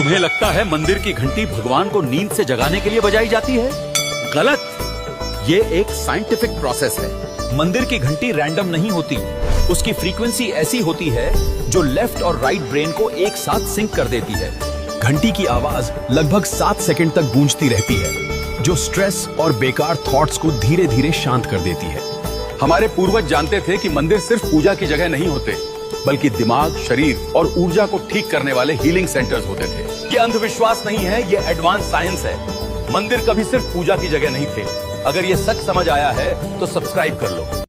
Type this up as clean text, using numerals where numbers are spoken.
तुम्हें लगता है मंदिर की घंटी भगवान को नींद से जगाने के लिए बजाई जाती है? गलत। ये एक साइंटिफिक प्रोसेस है। मंदिर की घंटी रैंडम नहीं होती। उसकी फ्रीक्वेंसी ऐसी होती है जो लेफ्ट और राइट ब्रेन को एक साथ सिंक कर देती है। घंटी की आवाज लगभग 7 सेकंड तक गूंजती रहती है, जो स्ट्रेस और बेकार थॉट्स को धीरे धीरे शांत कर देती है। हमारे पूर्वज जानते थे कि मंदिर सिर्फ पूजा की जगह नहीं होते, बल्कि दिमाग, शरीर और ऊर्जा को ठीक करने वाले हीलिंग सेंटर्स होते थे। ये अंधविश्वास नहीं है, ये एडवांस साइंस है। मंदिर कभी सिर्फ पूजा की जगह नहीं थे। अगर ये सच समझ आया है तो सब्सक्राइब कर लो।